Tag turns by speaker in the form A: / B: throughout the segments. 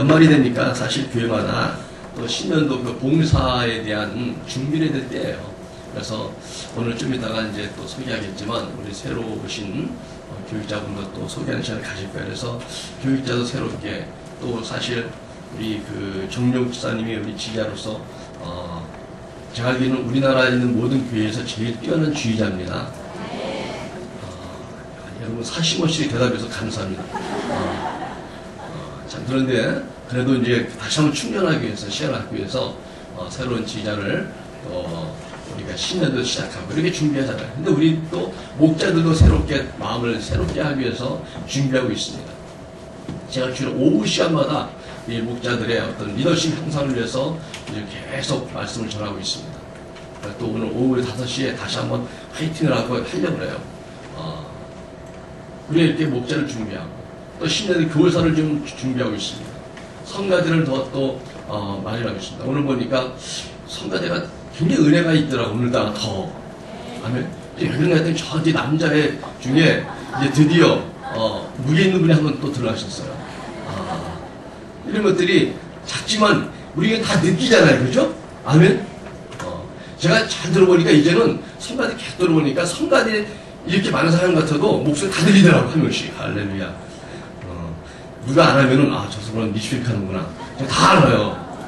A: 연말이 되니까 사실 교회마다 또 신년도 그 봉사에 대한 준비를 될 때예요. 그래서 오늘 좀 이따가 이제 또 소개하겠지만 우리 새로 오신 교육자분도 또 소개하는 시간을 가질 거예요. 그래서 교육자도 새롭게 또 사실 우리 그 정용 지사님이 우리 지휘자로서 제가 알기로는 우리나라에 있는 모든 교회에서 제일 뛰어난 지휘자입니다. 여러분 40원씩 대답해서 감사합니다. 참 그런데 그래도 이제 다시 한번 충전하기 위해서 시간을 갖기 위해서 새로운 지휘자를 우리가 신년도 시작하고 이렇게 준비하잖아요. 근데 우리 또 목자들도 새롭게 마음을 새롭게 하기 위해서 준비하고 있습니다. 제가 주로 오후 시간마다 이 목자들의 어떤 리더십 형성을 위해서 이제 계속 말씀을 전하고 있습니다. 또 오늘 오후 5시에 다시 한번 화이팅을 하려고 해요. 우리 이렇게 목자를 준비하고 또 신년도 교사를 좀 준비하고 있습니다. 성가대를 또 마련하고 있습니다. 오늘 보니까 성가대가 굉장히 은혜가 있더라고. 오늘따라 더. 아멘. 그런가 했더니 저 이제 남자애 중에 이제 드디어 무게 있는 분이 한 번 또 들어가셨어요. 이런 것들이 작지만 우리가 다 느끼잖아요. 그죠? 아멘. 제가 잘 들어보니까 이제는 성가대 계속 들어보니까 성가대 이렇게 많은 사람 같아도 목소리 다 들리더라고. 한 명씩. 할렐루야. 누가 안 하면은 저 사람은 미슈익 하는구나. 다 알아요.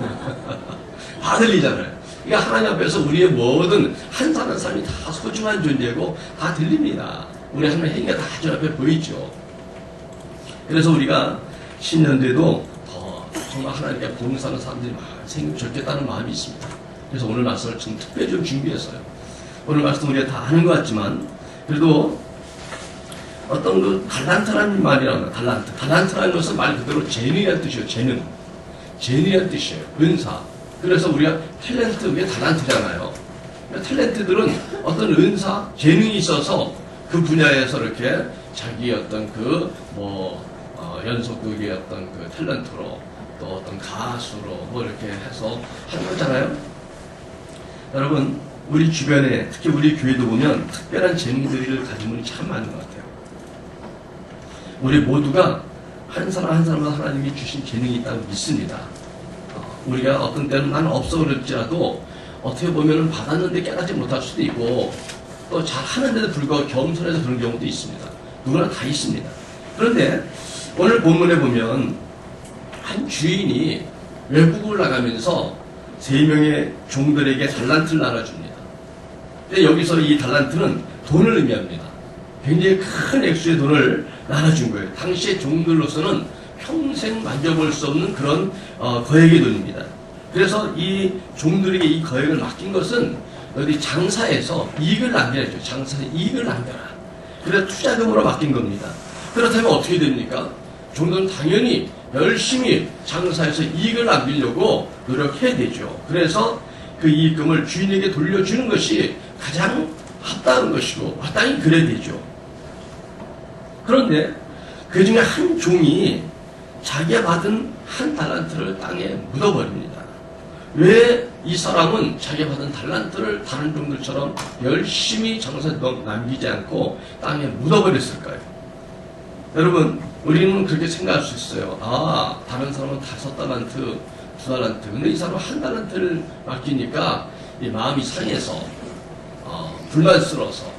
A: 다 들리잖아요. 그러니까 하나님 앞에서 우리의 모든 한 사람 한 사람이 다 소중한 존재고 다 들립니다. 우리 하나님 행위가 다 저 앞에 보이죠. 그래서 우리가 신년도에도 더 정말 하나님께 봉사하는 사람들이 많이 생기면 좋겠다는 마음이 있습니다. 그래서 오늘 말씀을 좀 특별히 좀 준비했어요. 오늘 말씀 우리가 다 아는 것 같지만 그래도 어떤 그 달란트라는 말이라고 달란트. 달란트라는 것은 말 그대로 재능이라는 뜻이에요. 재능이라는 뜻이에요. 은사. 그래서 우리가 탤런트, 그게 달란트잖아요. 탤런트들은 어떤 은사, 재능이 있어서 그 분야에서 이렇게 자기 어떤 연속극의 어떤 그 탤런트로 또 어떤 가수로 이렇게 해서 하는 거잖아요. 여러분, 우리 주변에 특히 우리 교회도 보면 특별한 재능들을 가진 분이 참 많은 것 같아요. 우리 모두가 한 사람 한 사람마다 하나님이 주신 재능이 있다고 믿습니다. 우리가 어떤 때는 나는 없어 그럴지라도 어떻게 보면 받았는데 깨닫지 못할 수도 있고 또 잘하는데도 불구하고 겸손해서 그런 경우도 있습니다. 누구나 다 있습니다. 그런데 오늘 본문에 보면 한 주인이 외국을 나가면서 3명의 종들에게 달란트를 나눠줍니다. 근데 여기서 이 달란트는 돈을 의미합니다. 굉장히 큰 액수의 돈을 나눠준 거예요. 당시의 종들로서는 평생 만져볼 수 없는 그런 거액의 돈입니다. 그래서 이 종들에게 이 거액을 맡긴 것은 어디 장사에서 이익을 남겨야죠. 장사에 이익을 남겨라. 그래서 투자금으로 맡긴 겁니다. 그렇다면 어떻게 됩니까? 종들은 당연히 열심히 장사해서 이익을 남기려고 노력해야 되죠. 그래서 그 이익금을 주인에게 돌려주는 것이 가장 합당한 것이고 마땅히 그래야 되죠. 그런데 그 중에 한 종이 자기가 받은 한 달란트를 땅에 묻어버립니다. 왜 이 사람은 자기가 받은 달란트를 다른 종들처럼 열심히 장사에 남기지 않고 땅에 묻어버렸을까요? 여러분, 우리는 그렇게 생각할 수 있어요. 다른 사람은 5달란트, 2달란트. 근데 이 사람은 1달란트를 맡기니까 이 마음이 상해서, 불만스러워서,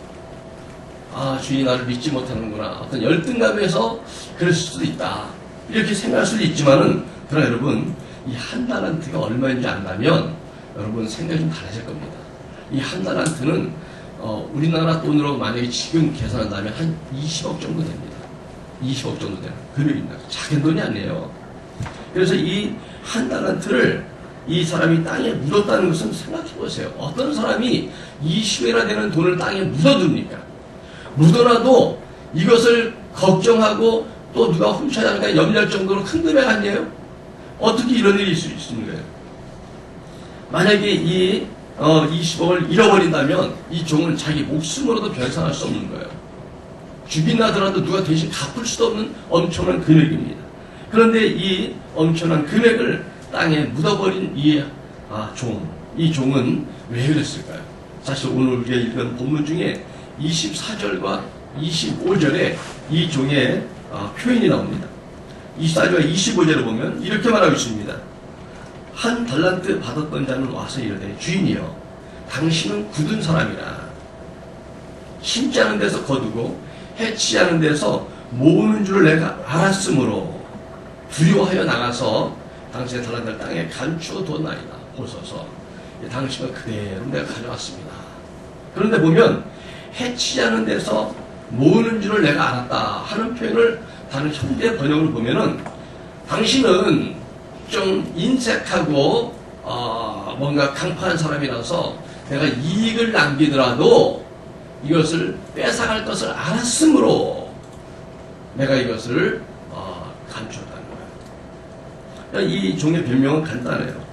A: 주인이 나를 믿지 못하는구나. 어떤 열등감에서 그럴 수도 있다. 이렇게 생각할 수도 있지만은, 그러나 여러분, 이 1달란트가 얼마인지 안다면, 여러분 생각이 좀 달라질 겁니다. 이 1달란트는, 우리나라 돈으로 만약에 지금 계산한다면 한 20억 정도 됩니다. 20억 정도 되는 금액입니다. 작은 돈이 아니에요. 그래서 이 1달란트를 이 사람이 땅에 묻었다는 것은 생각해 보세요. 어떤 사람이 20회나 되는 돈을 땅에 묻어둡니까? 묻어놔도 이것을 걱정하고 또 누가 훔쳐야 하니까 염려할 정도로 큰 금액 아니에요? 어떻게 이런 일이 있을 수 있는 거예요? 만약에 이 20억을 잃어버린다면 이 종은 자기 목숨으로도 변상할 수 없는 거예요. 죽이나더라도 누가 대신 갚을 수도 없는 엄청난 금액입니다. 그런데 이 엄청난 금액을 땅에 묻어버린 이 종은 왜 그랬을까요? 사실 오늘 우리가 읽은 본문 중에 24절과 25절에 이 종의 표현이 나옵니다. 24절과 25절을 보면 이렇게 말하고 있습니다. 한 달란트 받았던 자는 와서 이르되 주인이여 당신은 굳은 사람이라 심지 않은 데서 거두고 해치지 않은 데서 모으는 줄을 내가 알았으므로 두려워하여 나가서 당신의 달란트를 땅에 감추어 두었나이다. 보소서 당신은 그대로 내가 가져왔습니다. 그런데 보면 해치지 않은 데서 모으는 줄을 내가 알았다 하는 표현을 다른 현대 번역으로 보면은 당신은 좀 인색하고 뭔가 강파한 사람이라서 내가 이익을 남기더라도 이것을 뺏어갈 것을 알았으므로 내가 이것을 감추었다는 거예요. 이 종의 변명은 간단해요.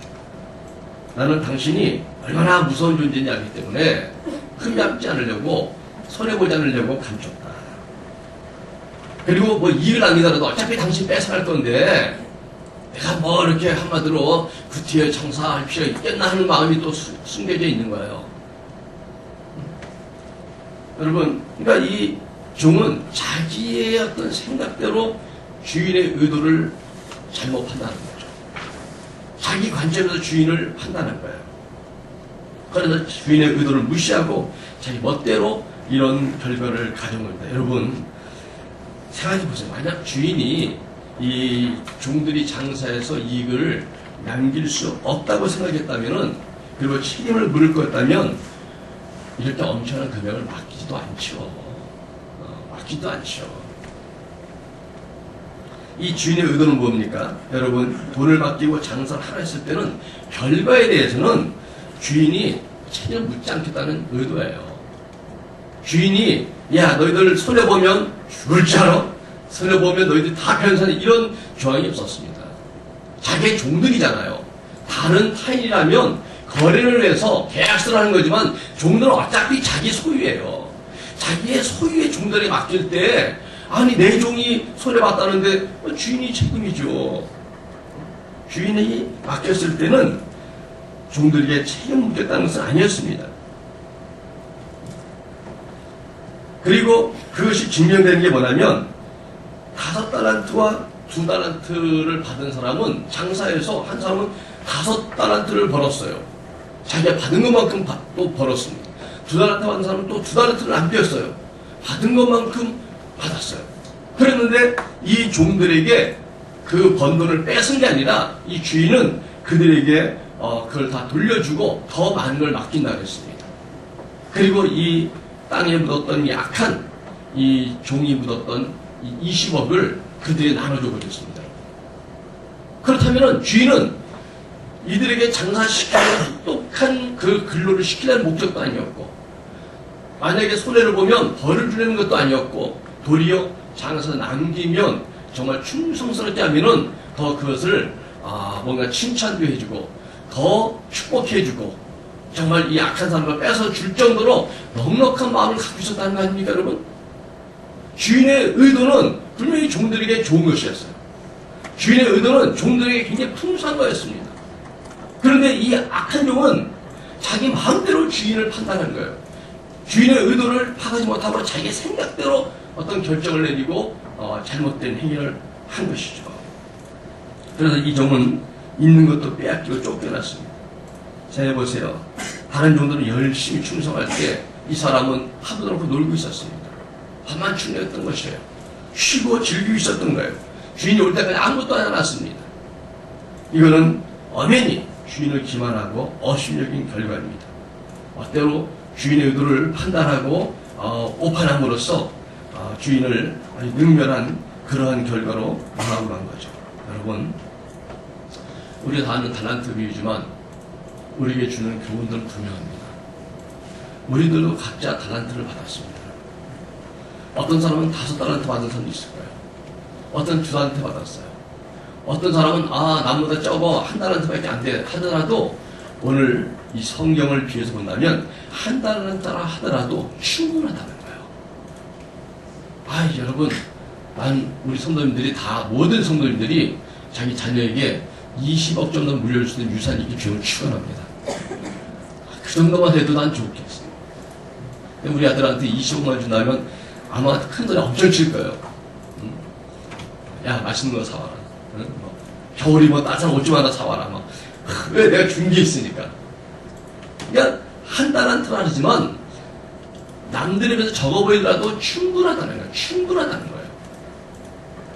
A: 나는 당신이 얼마나 무서운 존재인지 알기 때문에 흠잡지 않으려고 손해보지 않으려고 감췄다. 그리고 뭐 이익을 남기더라도 어차피 당신 뺏어갈 건데 내가 뭐 이렇게 한마디로 그 뒤에 장사할 필요가 있겠나 하는 마음이 또 숨겨져 있는 거예요. 여러분, 그러니까 이 종은 자기의 어떤 생각대로 주인의 의도를 잘못 판단하는 거죠. 자기 관점에서 주인을 판단한 거예요. 그래서 주인의 의도를 무시하고 자기 멋대로 이런 결과를 가져온 겁니다. 여러분, 생각해 보세요. 만약 주인이 이 종들이 장사해서 이익을 남길 수 없다고 생각했다면은, 그리고 책임을 물을 거였다면 이렇게 엄청난 금액을 맡기지도 않죠. 맡기지도 않죠. 이 주인의 의도는 뭡니까? 여러분, 돈을 맡기고 장사를 하라 했을 때는 결과에 대해서는 주인이 책임을 묻지 않겠다는 의도예요. 주인이 야 너희들 손해보면 죽을 줄 알아? 손해보면 너희들 다 변산해, 이런 조항이 없었습니다. 자기의 종들이잖아요. 다른 타인이라면 거래를 해서 계약서를 하는 거지만 종들은 어차피 자기 소유예요. 자기의 소유의 종들에게 맡길 때 아니 내 종이 손해봤다는데 주인이 책임이죠. 주인이 맡겼을 때는 종들에게 책임을 묻겠다는 것은 아니었습니다. 그리고 그것이 증명되는 게 뭐냐면 5달란트와 2달란트를 받은 사람은 장사해서 한 사람은 5달란트를 벌었어요. 자기가 받은 것만큼 또 벌었습니다. 2달란트 받은 사람은 또 2달란트를 안 뺐어요. 받은 것만큼 받았어요. 그랬는데 이 종들에게 그 번 돈을 뺏은 게 아니라 이 주인은 그들에게 그걸 다 돌려주고 더 많은 걸 맡긴다고 했습니다. 그리고 이 땅에 묻었던 이 악한 이 종이 묻었던 이 20억을 그들이 나눠줘 버렸습니다. 그렇다면 주인은 이들에게 장사시키는 똑똑한 그 근로를 시키려는 목적도 아니었고, 만약에 손해를 보면 벌을 주려는 것도 아니었고, 도리어 장사 남기면 정말 충성스럽게 하면은 더 그것을 뭔가 칭찬도 해주고 더 축복해주고 정말 이 악한 사람을 뺏어 줄 정도로 넉넉한 마음을 갖고 있었다는 거 아닙니까, 여러분? 주인의 의도는 분명히 종들에게 좋은 것이었어요. 주인의 의도는 종들에게 굉장히 풍성한 거였습니다. 그런데 이 악한 종은 자기 마음대로 주인을 판단한 거예요. 주인의 의도를 파악하지 못하고 자기의 생각대로 어떤 결정을 내리고 잘못된 행위를 한 것이죠. 그래서 이 종은 있는 것도 빼앗기고 쫓겨났습니다. 생각해보세요. 다른 종들은 열심히 충성할 때 이 사람은 하도 놓고 놀고 있었습니다. 밥만 충내었던 것이에요. 쉬고 즐기고 있었던 거예요. 주인이 올 때까지 아무것도 안 해놨습니다. 이거는 엄연히 주인을 기만하고 어심적인 결과입니다. 때로 주인의 의도를 판단하고 오판함으로써 주인을 아주 능멸한 그러한 결과로 나아간 거죠. 여러분, 우리가 다 아는 달란트 비유지만 우리에게 주는 교훈들은 분명합니다. 우리들도 각자 달란트를 받았습니다. 어떤 사람은 5달란트 받은 사람도 있을 거예요. 어떤 2달란트 받았어요. 어떤 사람은 나보다 적어 1달란트밖에 안 돼 하더라도 오늘 이 성경을 비해서 본다면 1달란트라 하더라도 충분하다는 거예요. 여러분, 우리 성도님들이 다, 모든 성도님들이 자기 자녀에게 20억 정도 물려줄 수 있는 유산이 있기 주님을 축원합니다. 그 정도만 해도 난 좋겠어. 우리 아들한테 20억만 준다면 아마 큰 소리 엄청 칠 거예요. 야, 맛있는 거 사와라. 응? 뭐, 겨울이 뭐 따뜻한 옷 좀 하나 사와라. 막. 왜? 내가 준 게 있으니까. 그러니까 한 달한테는 아니지만 남들에 비해서 적어 보이더라도 충분하다는 거예요. 충분하다는 거예요.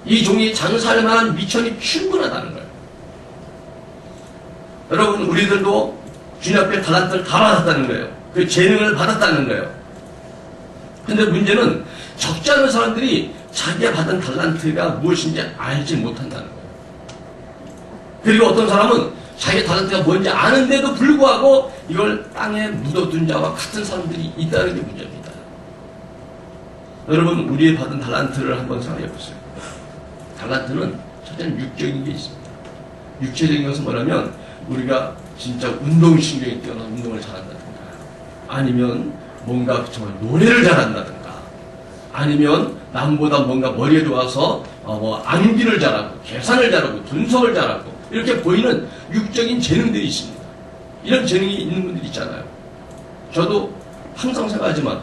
A: 이 종이 장사할 만한 미천이 충분하다는 거예요. 여러분, 우리들도 주님 앞에 달란트를 다 받았다는 거예요. 그 재능을 받았다는 거예요. 근데 문제는 적지 않은 사람들이 자기가 받은 달란트가 무엇인지 알지 못한다는 거예요. 그리고 어떤 사람은 자기 달란트가 뭔지 아는데도 불구하고 이걸 땅에 묻어둔 자와 같은 사람들이 있다는 게 문제입니다. 여러분, 우리의 받은 달란트를 한번 생각해 보세요. 달란트는 첫째는 육적인 게 있습니다. 육체적인 것은 뭐냐면 우리가 진짜 운동신경이 뛰어난 운동을 잘한다든가, 아니면 뭔가 정말 노래를 잘한다든가, 아니면 남보다 뭔가 머리에 좋아서 뭐 암기를 잘하고 계산을 잘하고 분석을 잘하고 이렇게 보이는 육적인 재능들이 있습니다. 이런 재능이 있는 분들이 있잖아요. 저도 항상 생각하지만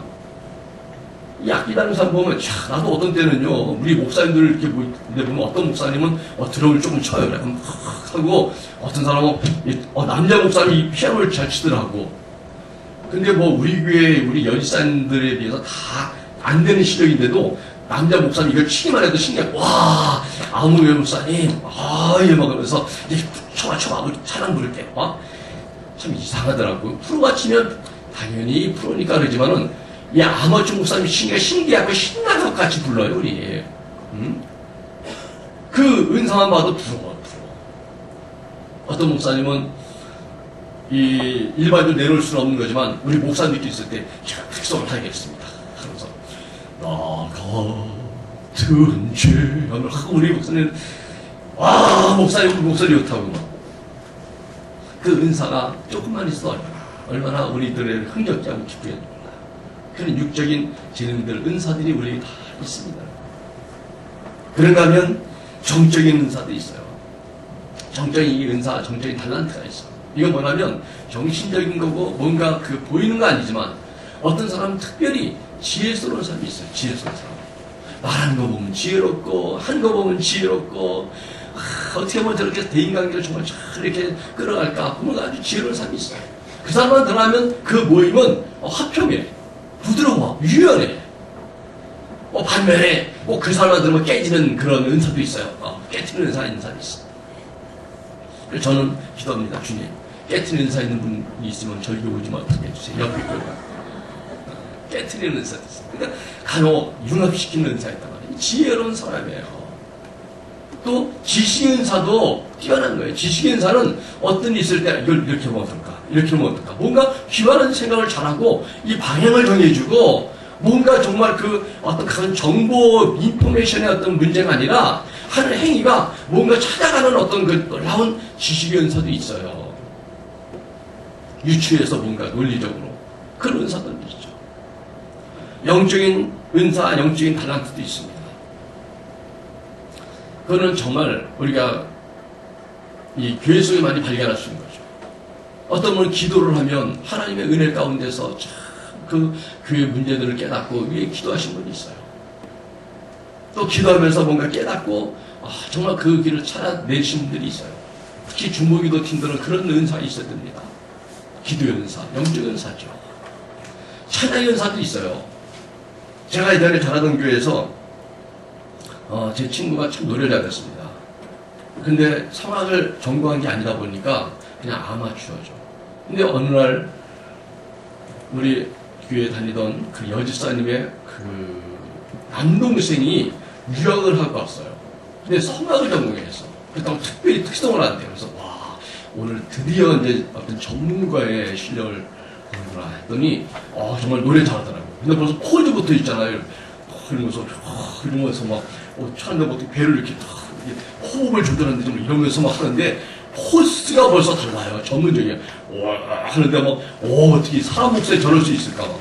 A: 이 악기 다루는 사람 보면, 나도 어떤 때는요, 우리 목사님들 이렇게 보면 어떤 목사님은 드럼을 조금 쳐요. 그래. 하고, 어떤 사람은, 남자 목사님이 피아노를 잘 치더라고. 근데 뭐, 우리 교회, 우리 여지사님들에 비해서 다 안 되는 실력인데도, 남자 목사님 이걸 치기만 해도 신기해. 와, 아무개 목사님, 예, 막 그러면서, 이제 쳐봐, 우리 찬양 부를게. 참 이상하더라고. 프로가 치면, 당연히 프로니까 그러지만은, 이 아마추어 목사님 신기하고 신나서 같이 불러요, 우리. 그 은사만 봐도 부러워. 어떤 목사님은 이 일반적으로 내놓을 수는 없는 거지만 우리 목사님도 있을 때 제가 특성을 하겠습니다 하면서 나 같은 죄를 하고 우리 목사님 목사님 좋다고 그 은사가 조금만 있어 얼마나 우리들의 흥겹게 기쁘게 몰라. 그런 육적인 재능들, 은사들이 우리에게 다 있습니다. 그런가 하면 정적인 은사도 있어요. 정적인 은사, 정적인 달란트가 있어요. 이건 뭐냐면 정신적인 거고 뭔가 보이는 거 아니지만 어떤 사람은 특별히 지혜스러운 사람이 있어요. 지혜스러운 사람. 말하는 거 보면 지혜롭고 한 거 보면 지혜롭고 어떻게 하면 저렇게 대인관계를 정말 잘 이렇게 끌어갈까 보면 아주 지혜로운 사람이 있어요. 그 사람만 들어가면 그 모임은 화평해, 부드러워, 유연해. 반면에 그 사람만 들으면 깨지는 그런 은사도 있어요. 깨트리는 은사 있는 사람이 있어요. 그래서 저는 기도합니다. 주님, 깨트리는 은사 있는 분이 있으면 저에게 오지 못하게 해주세요. 옆에 있거든요. 깨트리는 은사도 있어요. 그러니까 간혹 융합시키는 은사 있단 말이에요. 지혜로운 사람이에요. 또 지식의 은사도 뛰어난 거예요. 지식의 은사는 어떤 일이 있을 때 이걸 이렇게 하면 어떨까? 이렇게 하면 어떨까? 뭔가 귀환한 생각을 잘하고 이 방향을 정해주고 뭔가 정말 어떤 그런 정보, 인포메이션의 어떤 문제가 아니라 하는 행위가 뭔가 찾아가는 어떤 놀라운 지식의 은사도 있어요. 유추해서 뭔가 논리적으로. 그런 은사도 있죠. 영적인 은사, 영적인 달란트도 있습니다. 그거는 정말 우리가 이 교회 속에 많이 발견할 수 있는 거죠. 어떤 분은 기도를 하면 하나님의 은혜 가운데서 그 문제들을 깨닫고 위에 기도하신 분이 있어요. 또 기도하면서 뭔가 깨닫고 정말 그 길을 찾아내신 분들이 있어요. 특히 중보기도 팀들은 그런 은사가 있어야 됩니다. 기도 연사, 영적 연사죠. 찬양 연사도 있어요. 제가 예전에 자라던 교회에서 제 친구가 참 노래를 잘했습니다. 근데 성악을 전공한 게 아니다 보니까 그냥 아마추어죠. 근데 어느 날 우리 교회에 다니던 그 여집사님의 그 남동생이 유학을 하고 왔어요. 근데 성악을 전공했어. 그래서 특별히 특성을 한대요. 그래서 오늘 드디어 이제 어떤 전문가의 실력을 보는구나 했더니 정말 노래 잘하더라고요. 근데 벌써 코드부터 있잖아요. 이러면서 막 차는데 배를 이렇게 호흡을 조절하는데 좀 이러면서 막 하는데 포스가 벌써 달라요. 전문적이에요. 하는데 어떻게 사람 목소리에 저럴 수 있을까 봐.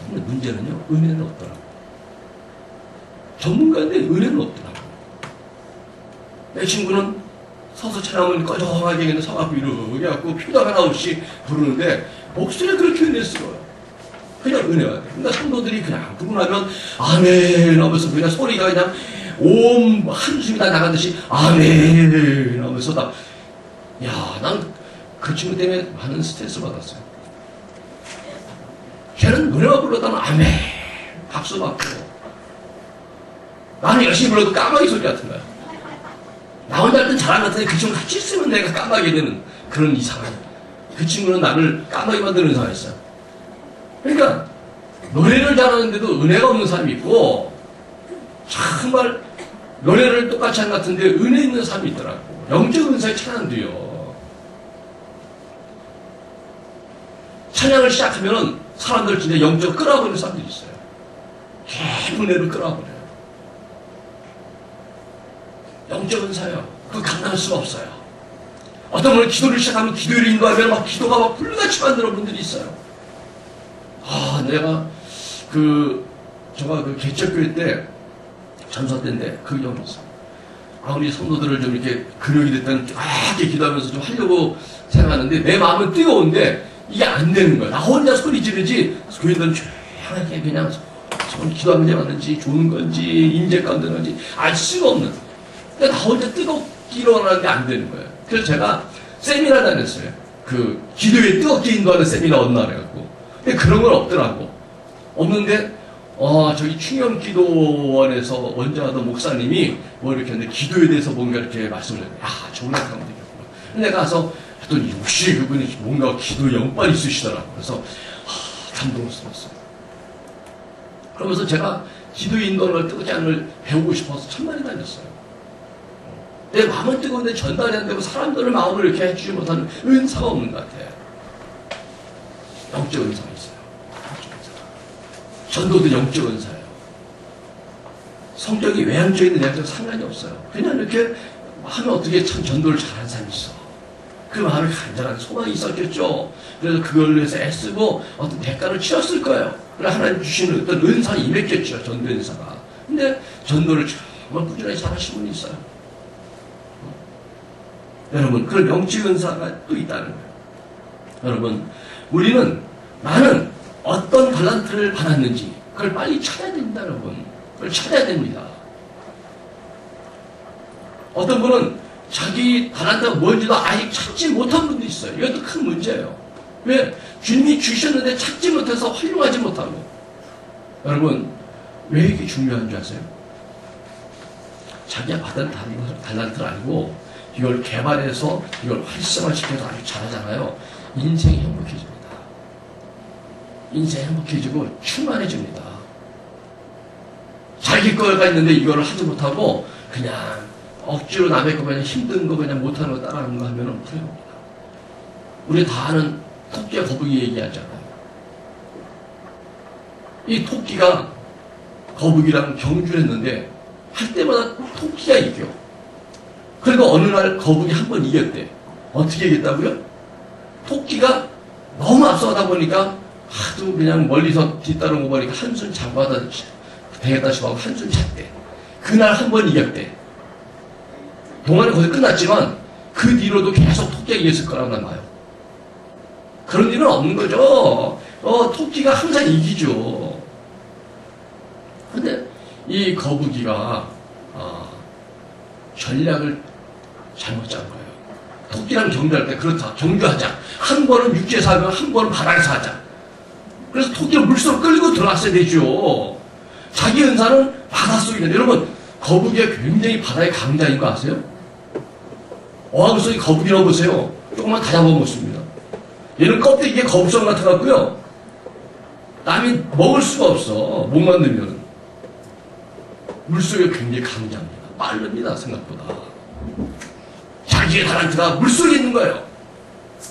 A: 근데 문제는요, 은혜는 없더라고요. 전문가인데 은혜는 없더라고요. 내 친구는 서서 찬양을 꺼정하게 그냥 서갖고 이렇게 갖고 표정 하나 없이 부르는데 목소리가 그렇게 은혜스러워요. 그냥 은혜가 돼. 그러니까 성도들이 그냥 부르고 나면 아멘 하면서 그냥 소리가 그냥 온 한숨이 다 나가듯이 아멘 하면서 다, 야, 난 그 친구 때문에 많은 스트레스 받았어요. 걔는 노래만 불러다는 아멘 박수 받고, 나는 열심히 불러도 까마귀 소리 같은 거야. 나 혼자 할 땐 잘한 것 같은데 그 친구 같이 있으면 내가 까마귀 되는 그런 이상한, 그 친구는 나를 까마귀 만드는 상황이었어요. 그러니까 노래를 잘하는데도 은혜가 없는 사람이 있고, 정말 노래를 똑같이 하는 것 같은데 은혜 있는 사람이 있더라고. 영적 은사의 찬양도요. 찬양을 시작하면 사람들 진짜 영적 끌어버리는 사람들이 있어요. 계속 은혜를 끌어버려요. 영적 은사요. 그거 감당할 수가 없어요. 어떤 분은 기도를 시작하면 기도를 인도하면 막 기도가 막 불같이 만드는 분들이 있어요. 아, 내가 제가 개척교회 때, 전사 때인데, 그 경험이 있어요. 우리 성도들을 좀 이렇게 근육이 됐던, 이렇게 기도하면서 좀 하려고 생각하는데, 내 마음은 뜨거운데, 이게 안 되는 거야. 나 혼자 소리 지르지, 교인들은 조용하게 그냥 기도하는 게 맞는지, 좋은 건지, 인재 가운데 건지, 알 수가 없는. 근데 나 혼자 뜨겁게 일어나는데 안 되는 거예요. 그래서 제가 세미나 다녔어요. 기도에 뜨겁게 인도하는 세미나 어느 날 해갖고. 근데 그런 건 없더라고. 없는데, 저기 충영기도원에서 원장하던 목사님이 뭐 이렇게 했는데, 기도에 대해서 뭔가 이렇게 말씀을 했는데, 좋은 날 하면 되겠구나. 근데 내가 가서 했더니, 역시 그분이 뭔가 기도 영빨이 있으시더라고. 그래서, 감동스러웠어요. 그러면서 제가 기도 인도를 뜨겁게 하는 걸 배우고 싶어서 천만이 다녔어요. 내 마음은 뜨거운데 전달이 안 되고 사람들의 마음을 이렇게 해주지 못하는 은사가 없는 것 같아요. 영적 은사가 있어요. 영적 은사가. 전도도 영적 은사예요. 성격이 외향적인 내향적 상관이 없어요. 그냥 이렇게 하면 어떻게 참 전도를 잘하는 사람이 있어. 그 마음에 간절한 소망이 있었겠죠. 그래서 그걸 위해서 애쓰고 어떤 대가를 치렀을 거예요. 그래서 하나님 주시는 어떤 은사가 임했겠죠. 전도 은사가. 근데 전도를 정말 꾸준하게 잘하시는 분이 있어요. 여러분, 그런 영적 은사가 또 있다는 거예요. 여러분, 나는 어떤 달란트를 받았는지 그걸 빨리 찾아야 됩니다, 여러분. 그걸 찾아야 됩니다. 어떤 분은 자기 달란트가 뭔지도 아직 찾지 못한 분도 있어요. 이것도 큰 문제예요. 왜? 주님이 주셨는데 찾지 못해서 활용하지 못하고. 여러분, 왜 이게 중요한 줄 아세요? 자기가 받은 달란트를 알고 이걸 개발해서 이걸 활성화시켜서 아주 잘하잖아요. 인생이 행복해집니다. 인생이 행복해지고 충만해집니다. 자기 거가 있는데 이거를 하지 못하고 그냥 억지로 남의 거 그냥 힘든 거 그냥 못하는 거 따라하는 거 하면은 불행합니다. 우리 다 아는 토끼와 거북이 얘기하잖아요. 이 토끼가 거북이랑 경주를 했는데 할 때마다 토끼가 이겨. 그리고 어느 날 거북이 한 번 이겼대. 어떻게 이겼다고요? 토끼가 너무 앞서가다 보니까 하도 그냥 멀리서 뒤따르는 거 보니까 한숨 자고 하다 되겠다 싶어 하고 한숨 잤대. 그날 한 번 이겼대. 동안은 거의 끝났지만 그 뒤로도 계속 토끼가 이겼을 거라고 난 봐요. 그런 일은 없는 거죠. 토끼가 항상 이기죠. 근데 이 거북이가 전략을 잘못 짠 거예요. 토끼랑 경주할 때 그렇다. 경주하자. 한 번은 육지에서 하면 한 번은 바다에서 하자. 그래서 토끼를 물속으로 끌고 들어갔어야 되죠. 자기 은사는 바닷속에 있는데, 여러분, 거북이가 굉장히 바다의 강자인 거 아세요? 어항 속에 거북이라고 보세요. 조금만 다 잡아먹습니다. 얘는 껍데기에 거북선 같아갖고요. 남이 먹을 수가 없어. 목만 넣으면. 물속에 굉장히 강자입니다. 빠릅니다, 생각보다. 자기의 달란트가 물속에 있는 거예요.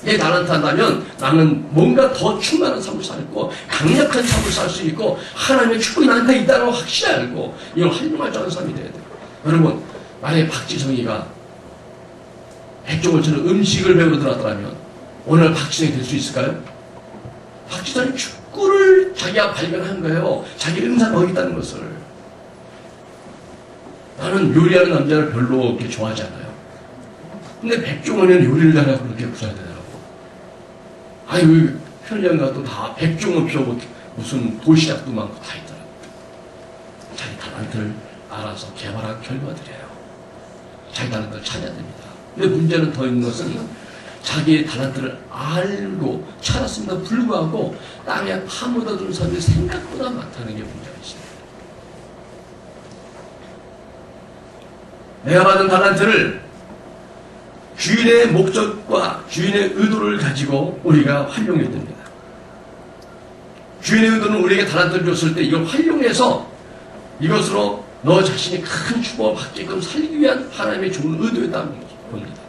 A: 내 달란트 한다면 나는 뭔가 더 충만한 삶을 살고 강력한 삶을 살 수 있고 하나님의 축복이 나한테 있다는 걸 확실히 알고 이걸 활용할 줄 아는 사람이 돼야 돼요. 여러분, 만약에 박지성이가 백종원처럼 음식을 배우러 들어왔더라면 오늘 박지성이 될 수 있을까요? 박지성이 축구를 자기가 발견한 거예요. 자기 은사가 거기 있다는 것을. 나는 요리하는 남자를 별로 그렇게 좋아하지 않아요. 근데 백종원은 요리를 잘하고 그렇게 부자야 되더라고. 아유, 편의점 가도 다 백종원 표 무슨 도시락도 많고 다 있더라고. 자기 달란트를 알아서 개발한 결과들이에요. 자기 달란트를 찾아야 됩니다. 근데 문제는 더 있는 것은 자기의 달란트를 알고 찾았음에도 불구하고 땅에 파묻어둔 사람이 생각보다 많다는 게 문제가 있습니다. 내가 받은 달란트를 주인의 목적과 주인의 의도를 가지고 우리가 활용해야 됩니다. 주인의 의도는 우리에게 달란트를 줬을 때 이걸 활용해서 이것으로 너 자신이 큰 축복을 받게끔 살기 위한 하나님의 좋은 의도였다는 겁니다.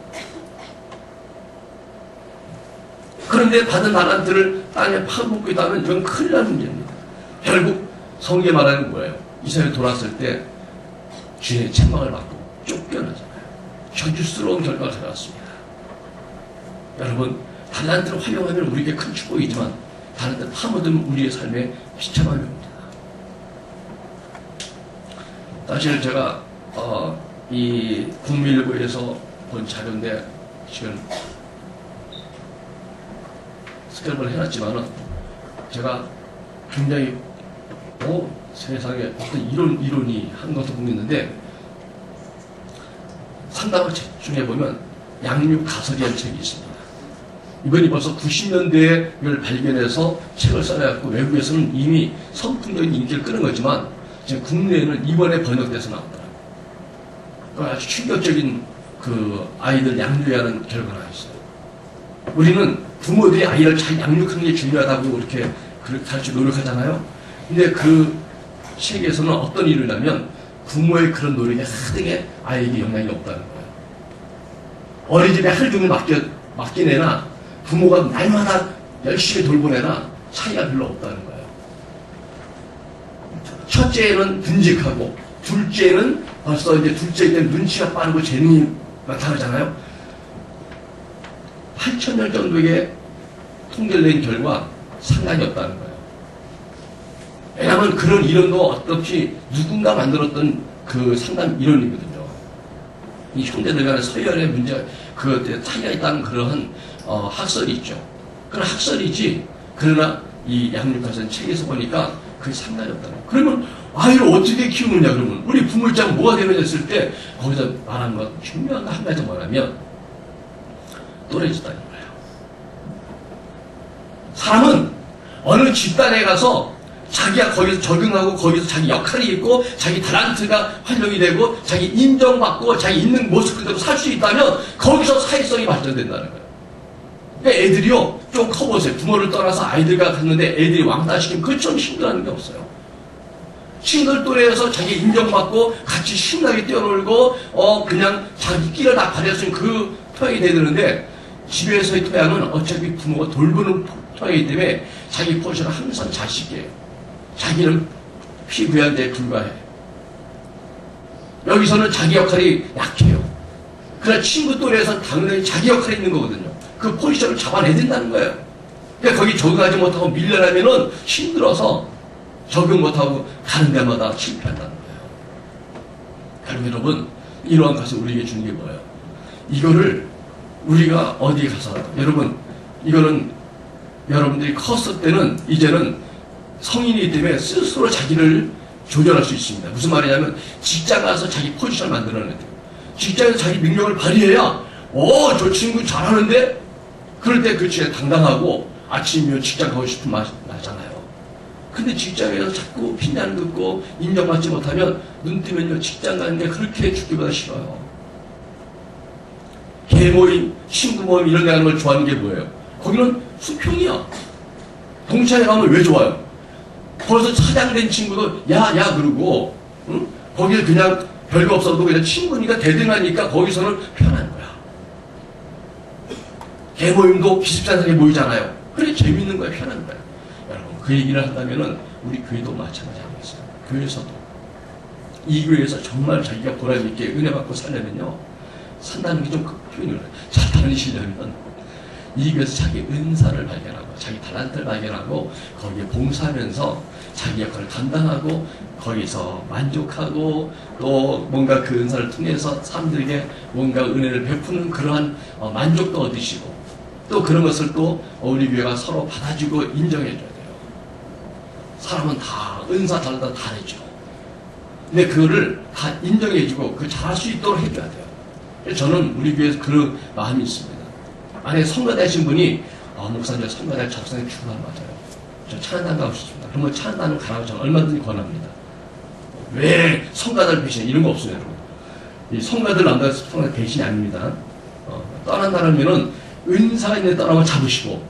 A: 그런데 받은 달란트를 땅에 파묻고 있다면 이건 큰일 날 문제입니다. 결국 성경에 말하는 거예요. 이스라엘 돌아왔을 때 주인의 책망을 받고 쫓겨나잖아요. 저주스러운 결과가 가져왔습니다. 여러분, 달란트를 활용하면 우리에게 큰 축복이지만 달란트 파묻으면 우리의 삶에 비참함이 옵니다. 사실 제가 이 국민일보에서 본 자료인데 지금 스크랩을 해놨지만은 제가 굉장히 세상에 어떤 이론이 한 것도 보겠는데 상담을 책 중에 보면 양육 가설이라는 책이 있습니다. 이번이 벌써 90년대에 이걸 발견해서 책을 써내갖고 외국에서는 이미 선풍적인 인기를 끄는 거지만 지금 국내에는 이번에 번역돼서 나왔더라고요. 아주 충격적인 그 아이들 양육해야 하는 결과가 있어요. 우리는 부모들이 아이를 잘 양육하는 게 중요하다고 그렇게 가르쳐 노력하잖아요. 근데 그 책에서는 어떤 일을 하면 부모의 그런 노력이 하등에 아이에게 영향이 없다는 거예요. 어린이집에 하루 종일 맡기내나 부모가 날마다 열심히 돌보내나 차이가 별로 없다는 거예요. 첫째는 듬직하고 둘째는 벌써 이제 둘째 때는 눈치가 빠르고 재능이 나타나잖아요. 8,000년 정도의 통계를 낸 결과 상관이 없다는 거예요. 왜냐하면 그런 이론도 어떻게 누군가 만들었던 그 상담 이론이거든요. 이 형제들 간의 서열의 문제, 그 차이가 있다는 그러한 학설이 있죠. 그런 학설이지, 그러나 이 양육가선 책에서 보니까 그게 상관이 없다는 거예요. 그러면 아이를 어떻게 키우느냐, 그러면 우리 부모 입장 뭐가 되느냐 했을 때 거기서 말하는 건 중요한 거 한 가지 뭐냐면 또래지다는 거예요. 사람은 어느 집단에 가서 자기가 거기서 적응하고 거기서 자기 역할이 있고 자기 달란트가 활용이 되고 자기 인정받고 자기 있는 모습 그대로 살 수 있다면 거기서 사회성이 발전된다는 거예요. 그러니까 애들이요, 좀 커보세요. 부모를 떠나서 아이들과 갔는데 애들이 왕따시키면 그처럼 힘들어하는 게 없어요. 친구들 또래에서 자기 인정받고 같이 신나게 뛰어놀고 그냥 자기 끼를 다 발휘했으면 그 토양이 돼야 되는데 집에서의 토양은 어차피 부모가 돌보는 토양이기 때문에 자기 포지션은 항상 자식이에요. 자기는 피부한 데 불과해. 여기서는 자기 역할이 약해요. 그러나 친구 또래에서는 당연히 자기 역할이 있는 거거든요. 그 포지션을 잡아내야 된다는 거예요. 그러니까 거기 적응하지 못하고 밀려나면은 힘들어서 적응 못하고 가는 데마다 실패한다는 거예요. 그럼 여러분, 이러한 것을 우리에게 주는 게 뭐예요? 이거를 우리가 어디에 가서, 여러분, 이거는 여러분들이 컸을 때는 이제는 성인이기 때문에 스스로 자기를 조절할 수 있습니다. 무슨 말이냐면 직장 가서 자기 포지션을 만들어내야 돼요. 직장에서 자기 능력을 발휘해야 저 친구 잘하는데? 그럴 때 그치 당당하고 아침이면 직장 가고 싶은 맛 나잖아요. 근데 직장에서 자꾸 핀잔 듣고 인정받지 못하면 눈 뜨면요 직장 가는 게 그렇게 죽기보다 싫어요. 개모임, 친구 모임 이런 데 가는 걸 좋아하는 게 뭐예요? 거기는 수평이야. 동창회 가면 왜 좋아요? 벌써 차장된 친구도 야 그러고 응? 거기를 그냥 별거 없어도 그냥 친구니까 대등하니까 거기서는 편한 거야. 개모임도 비슷비슷하게 모이잖아요. 그래 재밌는 거야, 편한 거야. 여러분 그 얘기를 한다면은 우리 교회도 마찬가지 하고 있어요. 교회에서도 이 교회에서 정말 자기가 보람있게 은혜 받고 살려면요, 산다는 게 좀 표현을 잘 다니시려면 이 교회에서 자기 은사를 발견하고 자기 달란트를 발견하고 거기에 봉사하면서 자기 역할을 감당하고 거기서 만족하고 또 뭔가 그 은사를 통해서 사람들에게 뭔가 은혜를 베푸는 그러한 만족도 얻으시고 또 그런 것을 또 우리 교회가 서로 받아주고 인정해줘야 돼요. 사람은 다 은사 달란트 다르죠. 근데 그거를 다 인정해주고 그 잘할 수 있도록 해줘야 돼요. 그래서 저는 우리 교회에서 그런 마음이 있습니다. 만약에 성가대신 분이 목사님 성가대 작성에 출발 맞아요. 저 찬양 가고 싶습니다. 그러면 찬양 가라고 저는 얼마든지 권합니다. 왜 성가들 배신 이런 거 없어요, 여러분. 이 성가들 남자 성가들 배신이 아닙니다. 떠난다면은 은사가 있는데 떠나면 잡으시고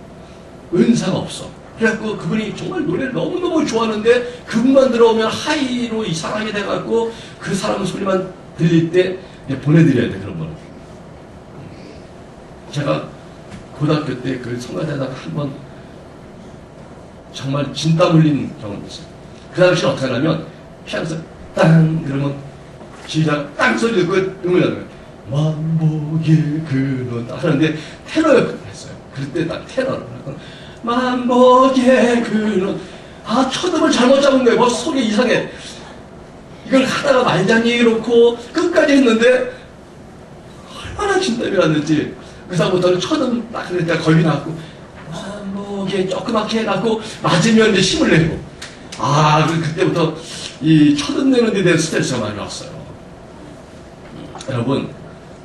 A: 은사가 없어. 그래갖고 그분이 정말 노래를 너무너무 좋아하는데 그분만 들어오면 하이로 이상하게 돼갖고 그 사람 소리만 들릴 때 보내드려야 돼, 그런 거는. 제가 고등학교 때 그 성가대다가 한번 정말 진땀 흘린 경험이 있어요. 그 당시에 어떻게 하냐면 피아노에서 땅 그러면 시작 땅 소리 듣고 음을 하는 거예요. 만복의 근원 하는데 테너였어요. 그때 딱 테너를 만복의 근원 초음을 잘못 잡은 거예요. 뭐 속이 이상해. 이걸 하다가 말장이 이렇고 끝까지 했는데 얼마나 진땀이 났는지 그 다음부터는 초음 딱 그랬다가 겁이 났고 만복에 조그맣게 해갖고 맞으면 이제 힘을 내고 그때부터 이 초음 내는 데 대한 스트레스가 많이 왔어요. 여러분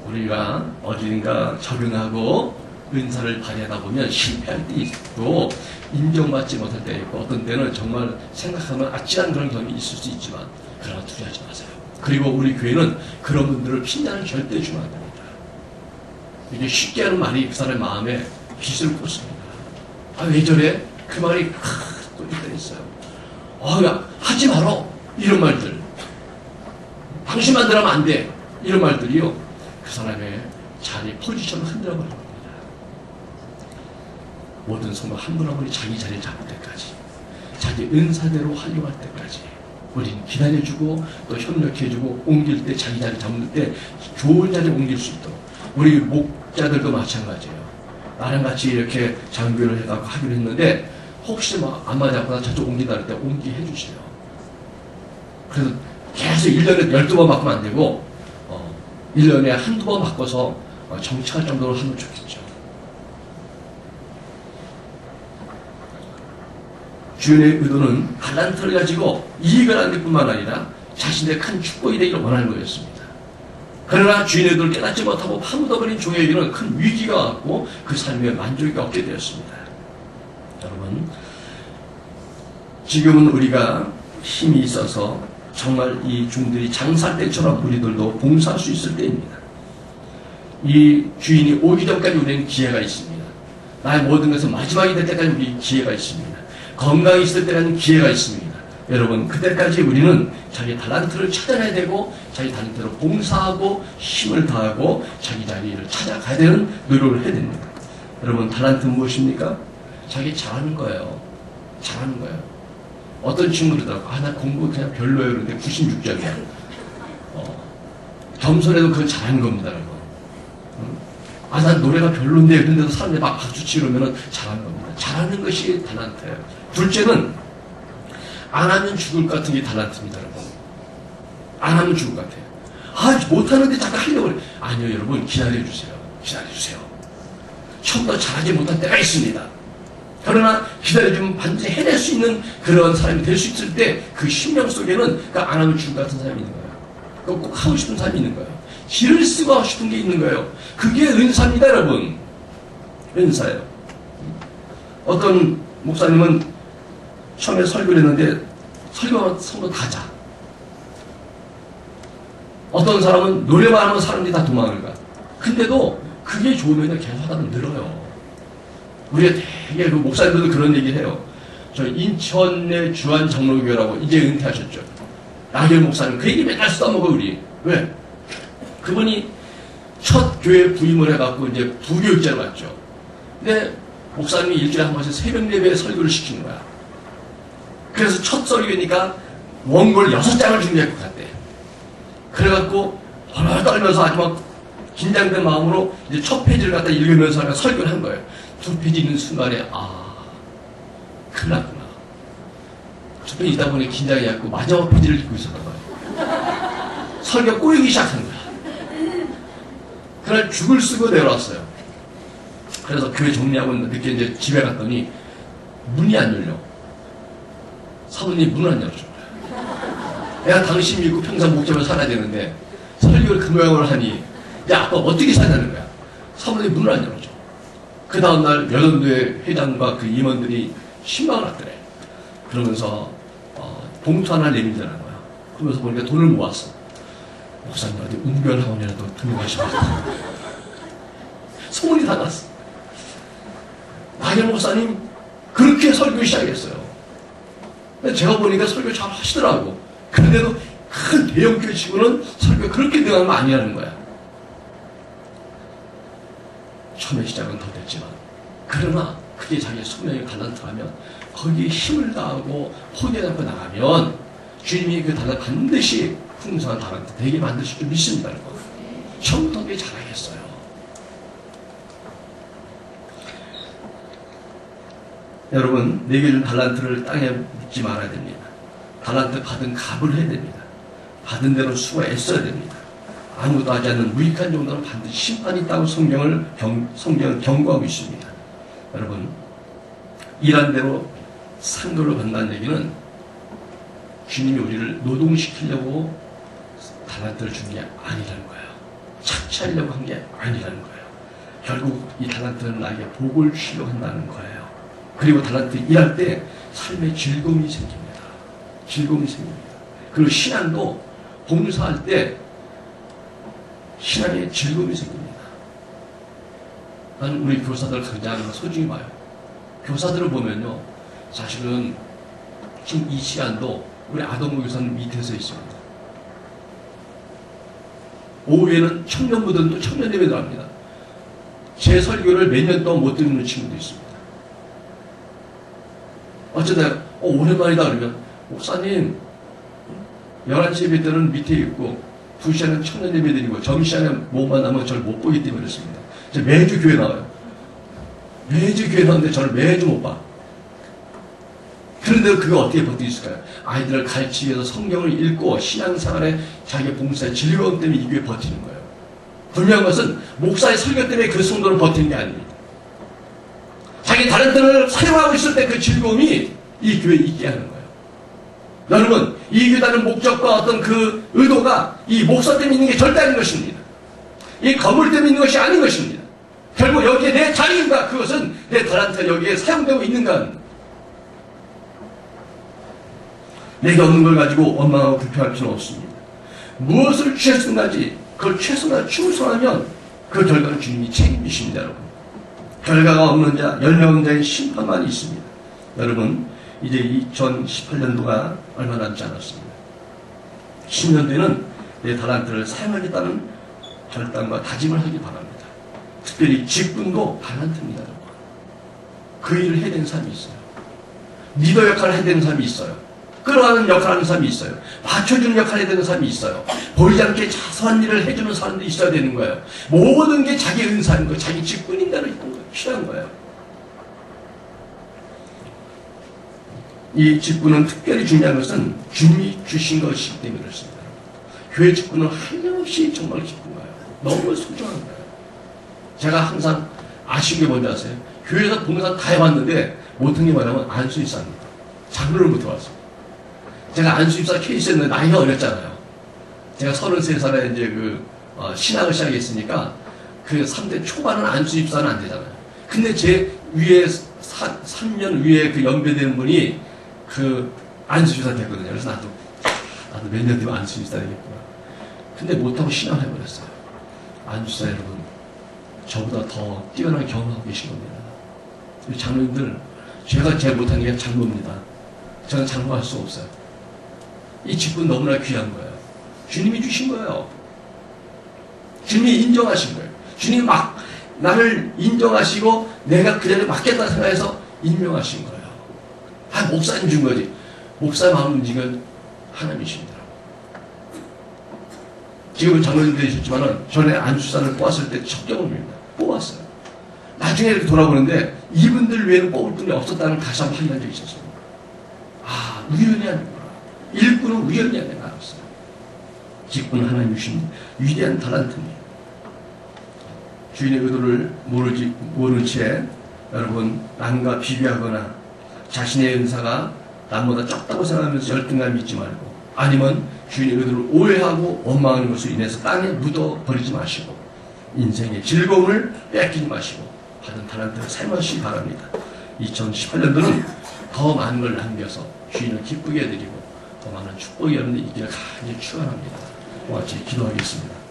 A: 우리가 어딘가 적응하고 은사를 발휘하다 보면 실패할 때 있고 인정받지 못할 때 있고 어떤 때는 정말 생각하면 아찔한 그런 경험이 있을 수 있지만 그러나 두려워하지 마세요. 그리고 우리 교회는 그런 분들을 핀잔을 절대 주면 안 됩니다. 이게 쉽게 하는 말이 그 사람의 마음에 빚을 꽂습니다. 왜 저래? 그 말이 또 있어요. 야, 하지 마라. 이런 말들. 당신만 들으면 안 돼. 이런 말들이요. 그 사람의 자리, 포지션을 흔들어 버립니다. 모든 성도 한 분 한 분이 자기 자리를 잡을 때까지, 자기 은사대로 활용할 때까지, 우리는 기다려주고, 또 협력해주고, 옮길 때, 자기 자리 잡는 때, 좋은 자리에 옮길 수 있도록. 우리 목자들도 마찬가지예요. 나랑 같이 이렇게 장교를 해가지고 하기로 했는데, 혹시 안 맞았거나 저쪽 옮긴다 할 때 옮기게 해주세요. 그래서 계속 1년에 12번 바꾸면 안 되고, 1년에 한두 번 바꿔서 정착할 정도로 하면 좋겠죠. 주인의 의도는 달란트를 가지고 이익을 얻을 뿐만 아니라 자신의 큰 축복이 되기를 원하는 거였습니다. 그러나 주인의 의도를 깨닫지 못하고 파묻어버린 종에게는 큰 위기가 왔고 그 삶에 만족이 없게 되었습니다. 여러분, 지금은 우리가 힘이 있어서 정말 이 종들이 장사할 때처럼 우리들도 봉사할 수 있을 때입니다. 이 주인이 오기 전까지 우리는 기회가 있습니다. 나의 모든 것은 마지막이 될 때까지 우리 기회가 있습니다. 건강이 있을 때는 기회가 있습니다. 여러분, 그때까지 우리는 자기 달란트를 찾아내야 되고 자기 달란트로 봉사하고 힘을 다하고 자기 자리를 찾아가야 되는 노력을 해야 됩니다. 여러분, 달란트는 무엇입니까? 자기 잘하는 거예요. 잘하는 거예요. 어떤 친구들도 나 공부 그냥 별로예요. 그런데 96점이야. 겸손해도 그건 잘하는 겁니다. 난 노래가 별론데 그런데도 사람들이 막 박수치고 그러면 잘하는 겁니다. 잘하는 것이 달란트예요. 둘째는 안 하면 죽을 것 같은 게 달란트입니다. 여러분. 안 하면 죽을 것 같아요. 못하는데 자꾸 하려고 그래. 아니요, 여러분, 기다려주세요. 기다려주세요. 처음부터 잘하지 못할 때가 있습니다. 그러나 기다려주면 반드시 해낼 수 있는 그런 사람이 될 수 있을 때 그 심령 속에는 안 하면 죽을 것 같은 사람이 있는 거예요. 꼭 하고 싶은 사람이 있는 거예요. 길을 쓰고 하고 싶은 게 있는 거예요. 그게 은사입니다, 여러분. 은사예요. 어떤 목사님은 처음에 설교를 했는데 설교하면 성도 가자. 어떤 사람은 노래만 하면 사람들이 다 도망을 가. 근데도 그게 좋으면 계속 하다 보면 늘어요. 우리가 되게 그 목사님들도 그런 얘기를 해요. 저 인천의 주한 장로교회라고 이제 은퇴하셨죠. 나길 목사님 그 얘기 맨날 써먹어 우리. 왜? 그분이 첫 교회 부임을 해갖고 이제 부교육자를 왔죠. 근데 목사님이 일주일에 한 번씩 새벽 예배에 설교를 시키는 거야. 그래서 첫 설교니까 원고를 6장을 준비할 것 같대. 그래갖고 벌벌 떨면서 아주 막 긴장된 마음으로 이제 첫 페이지를 갖다 읽으면서 설교를 한 거예요. 2페이지 읽는 순간에 큰일 났구나. 첫 페이지 있다 보니 긴장해갖고 마지막 페이지를 읽고 있었던 거예요. 설교가 꼬이기 시작한 거야. 그날 죽을 쓰고 내려왔어요. 그래서 교회 정리하고 늦게 이제 집에 갔더니 문이 안 열려. 사모님 문을 안 열어준 거야. 내가 당신 믿고 평생 목적을 살아야 되는데 설교를 그 모양으로 하니 야 아빠 어떻게 살자는 거야. 사모님이 문을 안 열어줘. 그 다음날 여전도회 회장과 그 임원들이 신방을 왔더래. 그러면서 봉투 하나 내밀더라는 거야. 그러면서 보니까 돈을 모았어. 목사님 어디 운변학원이라도 등록하시면 소문이 다 났어. 나경 목사님 그렇게 설교 시작했어요. 제가 보니까 설교 잘 하시더라고. 그런데도 큰 대형교회 치고는 설교 그렇게 능한 거 아니라는 거야. 처음에 시작은 더 됐지만 그러나 그게 자기의 소명의 달란트라면 거기에 힘을 다하고 호되게 잡고 나가면 주님이 그 달란트 반드시 풍성한 달란트 되게 만드실 줄 믿습니다는 거. 처음부터 그게 잘하겠어요. 여러분, 내게 준 달란트를 땅에 묻지 말아야 됩니다. 달란트 받은 값을 해야 됩니다. 받은 대로 수고 애써야 됩니다. 아무것도 하지 않는 무익한 정도는 반드시 심판이 있다고 성경은 경고하고 있습니다. 여러분, 일한 대로 상급을 받는다는 얘기는 주님이 우리를 노동시키려고 달란트를 준 게 아니라는 거예요. 착취하려고 한 게 아니라는 거예요. 결국 이 달란트는 나에게 복을 주려고 한다는 거예요. 그리고 달란트 일할 때 삶의 즐거움이 생깁니다. 즐거움이 생깁니다. 그리고 신앙도 봉사할 때 신앙에 즐거움이 생깁니다. 나는 우리 교사들 가장 소중히 봐요. 교사들을 보면요, 사실은 지금 이 시간도 우리 아동부 교사는 밑에서 있습니다. 오후에는 청년부들도 청년 예배도 합니다. 제 설교를 몇 년 동안 못 듣는 친구도 있습니다. 어쩌다 오랜만이다 그러면 목사님 11시 예배 때는 밑에 있고 2시에는 청년 예배 드리고 점심시간에 뭐만 나면 저를 못 보기 때문에 그렇습니다. 제가 매주 교회 나와요. 매주 교회 나오는데 저를 매주 못 봐. 그런데 그거 어떻게 버틸 수 있을까요? 아이들을 가르치기 위해서 성경을 읽고 신앙생활에 자기의 봉사의 즐거움 때문에 이 교회에 버티는 거예요. 분명한 것은 목사의 설교 때문에 그 성도를 버티는 게 아닙니다. 자기 달란트를 사용하고 있을 때 그 즐거움이 이 교회에 있게 하는 거예요. 여러분, 이 교회라는 목적과 어떤 그 의도가 이 목사 때문에 있는 게 절대 아닌 것입니다. 이 건물 때문에 있는 것이 아닌 것입니다. 결국 여기에 내 자리인가, 그것은 내 달란트가 여기에 사용되고 있는가. 내게 없는 걸 가지고 원망하고 불평할 필요는 없습니다. 무엇을 취했든지 그걸 최선을 충성하면 그 결과를 주님이 책임지십니다. 여러분, 결과가 없는 자, 열매없는 자의 심판만 있습니다. 여러분, 이제 2018년도가 얼마 남지 않았습니다. 10년 뒤에는 내 달란트를 사용하겠다는 결단과 다짐을 하기 바랍니다. 특별히 직분도 달란트입니다. 여러분, 그 일을 해야 되는 사람이 있어요. 리더 역할을 해야 되는 사람이 있어요. 끌어가는 역할을 하는 사람이 있어요. 받쳐주는 역할을 해야 되는 사람이 있어요. 보이지 않게 자소한 일을 해주는 사람도 있어야 되는 거예요. 모든 게 자기 은사인 거예요. 자기 직분인대로 있는 거예요. 필요한 거예요. 이 직분은 특별히 중요한 것은 주님이 주신 것이기 때문에 그렇습니다. 교회 직분은 한량없이 정말 기쁜 거예요. 너무 소중한 거예요. 제가 항상 아쉬운 게 뭔지 아세요? 교회에서 봉사 다 해봤는데 못한 게 뭐냐면 안수입사입니다. 장로를 못 해봤어요. 제가 안수입사 케이스였는데 나이가 어렸잖아요. 제가 33살에 이제 신학을 시작했으니까 그 3대 초반은 안수입사는 안 되잖아요. 근데 제 위에 3년 위에 그 연배되는 분이 그 안수입사 됐거든요. 그래서 나도 몇 년 뒤면 안수입사 되겠구나. 근데 못하고 신학을 해버렸어요. 안수사 여러분, 저보다 더 뛰어난 경험하고 계신 겁니다. 우리 장로님들, 제가 제일 못하는 게 장로입니다. 저는 장로할 수 없어요. 이 직분 너무나 귀한 거예요. 주님이 주신 거예요. 주님이 인정하신 거예요. 주님이 막 나를 인정하시고 내가 그 자리에 맞겠다 생각해서 임명하신 거예요. 목사님 준 거지. 목사의 마음을 움직인 건 하나님이십니다. 지금은 장로님들이 있었지만 전에 안수사를 뽑았을 때 첫 경험입니다. 뽑았어요. 나중에 이렇게 돌아보는데 이분들 외에는 뽑을 분이 없었다는 걸 다시 한번 확인한 적이 있었습니다. 우연이 아니구나. 일꾼은 우연이 아니라 알았어요. 직분은 하나님이 주신 위대한 달란트입니다. 주인의 의도를 모른 채 여러분 남과 비교하거나 자신의 은사가 남보다 적다고 생각하면서 열등감 잊지 말고 아니면 주인의 의도를 오해하고 원망하는 것으로 인해서 땅에 묻어버리지 마시고 인생의 즐거움을 뺏기지 마시고 받은 달란트를 사용하시기 바랍니다. 2018년도는 더 많은 걸 남겨서 주인을 기쁘게 해드리고 더 많은 축복이 여러분들 있기를 간절히 축원합니다. 같이 기도하겠습니다.